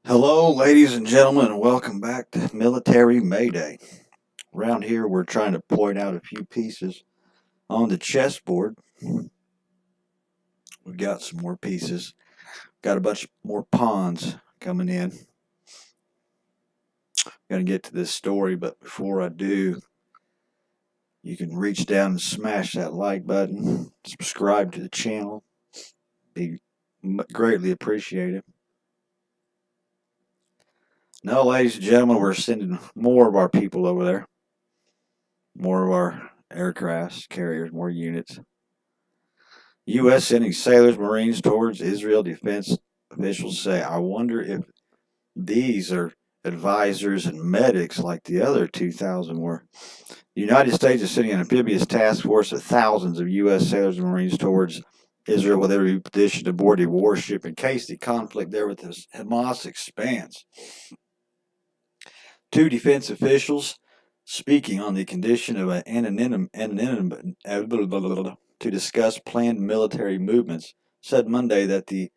Hello, ladies and gentlemen, and welcome back to Military Mayday. Around here, we're trying to point out a few pieces on the chessboard. We've got some more pieces, got a bunch more pawns coming in. Got to get to this story, but before I do, you can reach down and smash that like button, subscribe to the channel, be greatly appreciated. Now, ladies and gentlemen, we're sending more of our people over there, more of our aircrafts, carriers, more units. U.S. sending sailors, Marines towards Israel. Defense officials say, I wonder if these are advisors and medics like the other 2,000 were. The United States is sending an amphibious task force of thousands of U.S. sailors and Marines towards Israel, where they will be positioned aboard a warship in case the conflict there with Hamas expands. Two defense officials speaking on the condition of anonymity to discuss planned military movements said Monday that the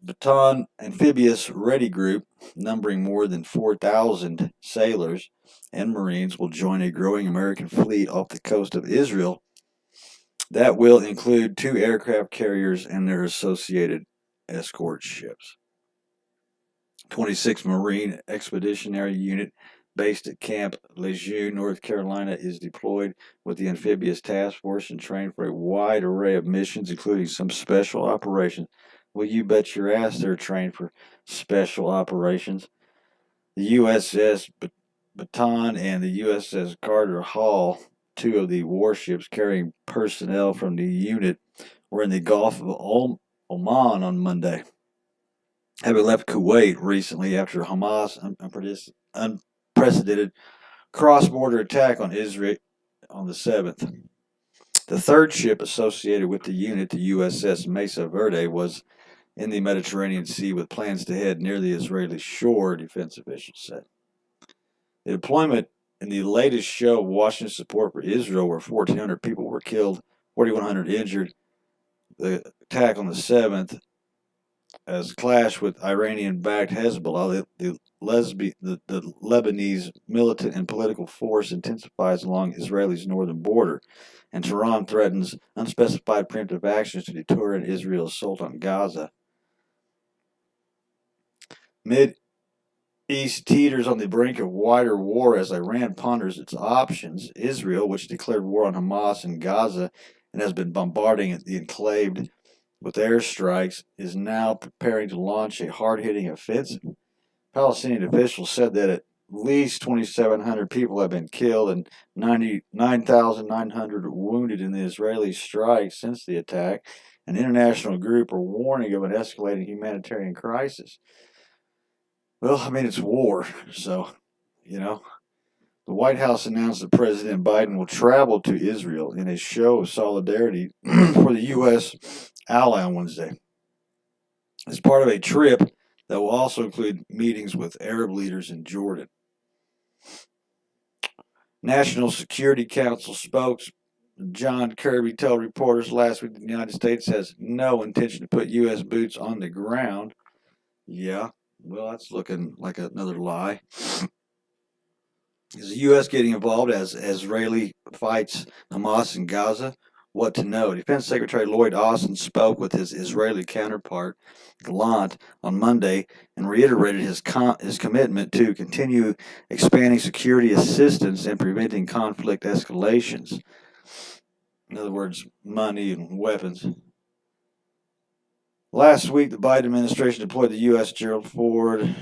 Bataan amphibious ready group, numbering more than 4,000 sailors and Marines, will join a growing American fleet off the coast of Israel that will include 2 aircraft carriers and their associated escort ships. 26th Marine Expeditionary Unit, based at Camp Lejeune, North Carolina, is deployed with the amphibious task force and trained for a wide array of missions, including some special operations. Well, you bet your ass they're trained for special operations. The USS Bataan and the USS Carter Hall, 2 of the warships carrying personnel from the unit, were in the Gulf of Oman on Monday, having left Kuwait recently after Hamas' unprecedented cross-border attack on Israel on the 7th. The third ship associated with the unit, the USS Mesa Verde, was in the Mediterranean Sea with plans to head near the Israeli shore, defense officials said. The deployment in the latest show of Washington's support for Israel, where 1,400 people were killed, 4,100 injured. The attack on the 7th has clashed with Iranian-backed Hezbollah. The Lebanese militant and political force intensifies along Israel's northern border, and Tehran threatens unspecified preemptive actions to deter Israel's assault on Gaza. Mid-East teeters on the brink of wider war as Iran ponders its options. Israel, which declared war on Hamas in Gaza and has been bombarding the enclave with airstrikes, is now preparing to launch a hard-hitting offensive. Palestinian officials said that at least 2,700 people have been killed and 9,900 wounded in the Israeli strikes since the attack. An international group are warning of an escalating humanitarian crisis. Well, I mean, it's war, so, The White House announced that President Biden will travel to Israel in a show of solidarity for the U.S. ally on Wednesday, as part of a trip that will also include meetings with Arab leaders in Jordan. National Security Council spokesman John Kirby told reporters last week that the United States has no intention to put U.S. boots on the ground. Yeah, well, that's looking like another lie. Is the U.S. getting involved as Israeli fights Hamas in Gaza? What to know? Defense Secretary Lloyd Austin spoke with his Israeli counterpart, Gallant, on Monday and reiterated his commitment to continue expanding security assistance and preventing conflict escalations. In other words, money and weapons. Last week, the Biden administration deployed the U.S. Gerald Ford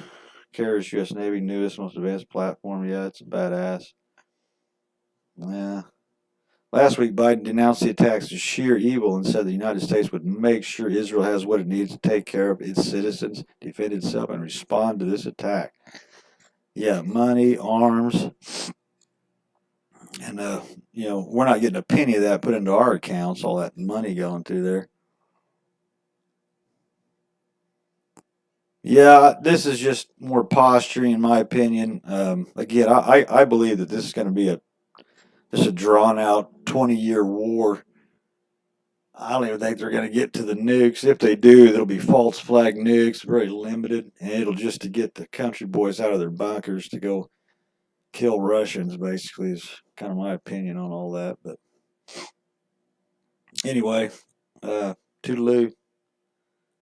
carriers, U.S. Navy newest, most advanced platform. Yeah, it's a badass. Yeah. Last week, Biden denounced the attacks as sheer evil and said the United States would make sure Israel has what it needs to take care of its citizens, defend itself, and respond to this attack. Yeah, money, arms, and we're not getting a penny of that put into our accounts. All that money going through there. Yeah, this is just more posturing, in my opinion. Again, I believe that this is going to be just a drawn out 20-year war. I don't even think they're going to get to the nukes. If they do, it'll be false flag nukes, very limited, and it'll just to get the country boys out of their bunkers to go kill Russians, basically, is kind of my opinion on all that. But anyway, toodaloo.